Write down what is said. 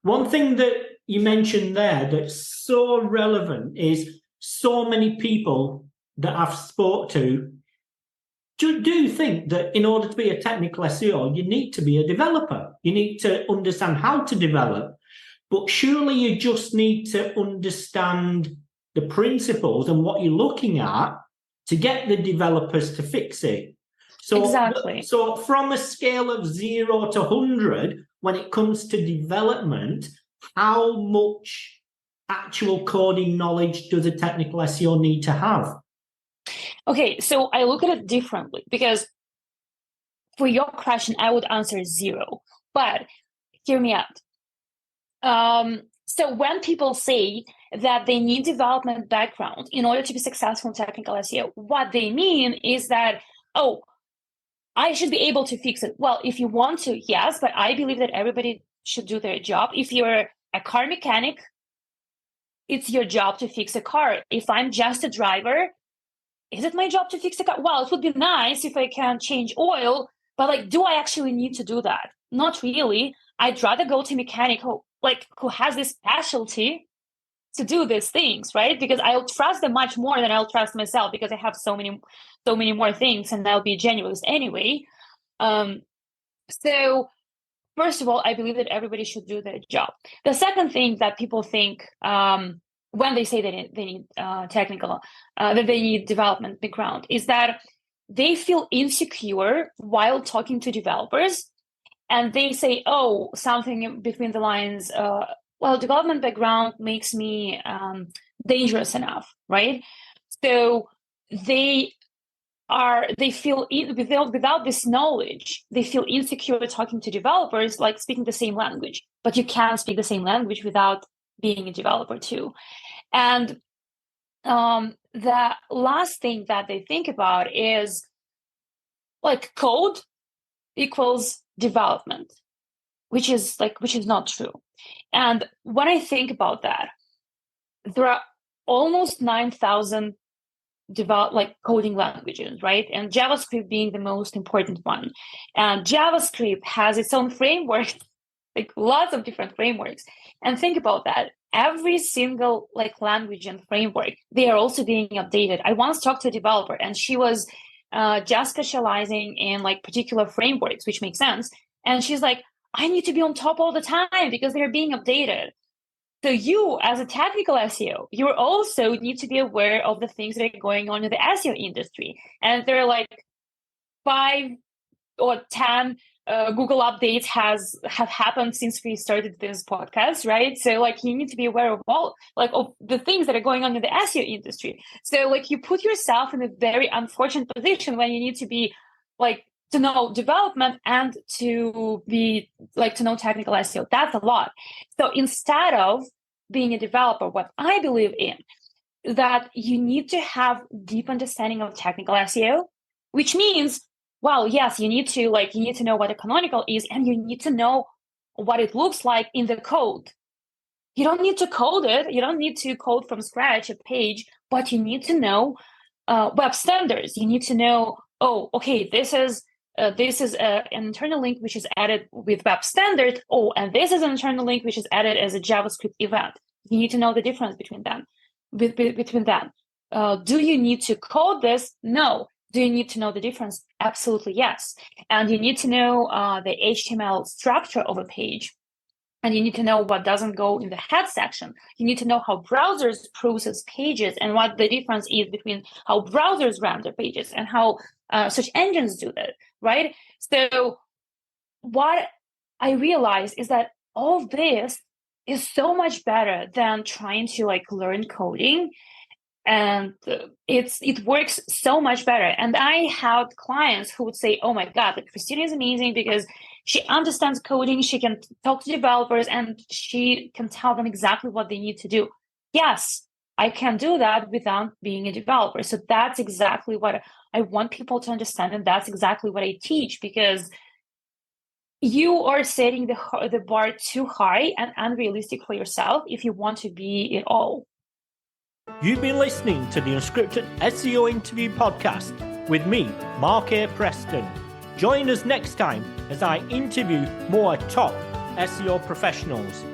One thing that you mentioned there that's so relevant is so many people that I've spoke to do think that in order to be a technical SEO, you need to be a developer. You need to understand how to develop, but surely you just need to understand the principles and what you're looking at to get the developers to fix it. So, exactly. So from a scale of 0 to 100, when it comes to development, how much actual coding knowledge does a technical SEO need to have? Okay, so I look at it differently because for your question, I would answer 0. But hear me out. So when people say that they need development background in order to be successful in technical SEO, what they mean is that, oh, I should be able to fix it. Well, if you want to, yes, but I believe that everybody should do their job. If you're a car mechanic, it's your job to fix a car. If I'm just a driver, is it my job to fix a car? Well, it would be nice if I can change oil, but like, do I actually need to do that? Not really. I'd rather go to a mechanic who has this specialty to do these things, right? Because I'll trust them much more than I'll trust myself because I have so many more things and I'll be generalist anyway. So first of all, I believe that everybody should do their job. The second thing that people think when they say that they need technical, that they need development background is that they feel insecure while talking to developers. And they say, oh, something between the lines, well, development background makes me dangerous enough, right? So they feel without this knowledge, they feel insecure talking to developers, like speaking the same language, but you can't speak the same language without being a developer too. And the last thing that they think about is like code equals development, which is not true. And when I think about that, there are almost 9,000 coding languages, right? And JavaScript being the most important one. And JavaScript has its own framework, like lots of different frameworks. And think about that. Every single language and framework, they are also being updated. I once talked to a developer and she was just specializing in particular frameworks, which makes sense. And she's like, I need to be on top all the time because they're being updated. So you, as a technical SEO, you also need to be aware of the things that are going on in the SEO industry. And there are 5 or 10 Google updates have happened since we started this podcast, right? So you need to be aware of all of the things that are going on in the SEO industry. So you put yourself in a very unfortunate position when you need to be to know development and to be to know technical SEO. That's a lot. So instead of being a developer, what I believe in that you need to have deep understanding of technical SEO, which means, well, yes, you need to know what a canonical is, and you need to know what it looks like in the code. You don't need to code it. You don't need to code from scratch a page, but you need to know web standards. You need to know, oh, okay, this is an internal link which is added with web standard. Oh, and this is an internal link which is added as a JavaScript event. You need to know the difference between them. Do you need to code this? No. Do you need to know the difference? Absolutely, yes. And you need to know the HTML structure of a page. And you need to know what doesn't go in the head section. You need to know how browsers process pages and what the difference is between how browsers render pages and how search engines do that, right? So what I realized is that all of this is so much better than trying to learn coding. And it works so much better. And I had clients who would say, oh my God, Kristina is amazing because she understands coding, she can talk to developers, and she can tell them exactly what they need to do. Yes, I can do that without being a developer. So that's exactly what I want people to understand. And that's exactly what I teach, because you are setting the bar too high and unrealistic for yourself if you want to be it all. You've been listening to the Unscripted SEO Interview Podcast with me, Mark A. Preston. Join us next time as I interview more top SEO professionals.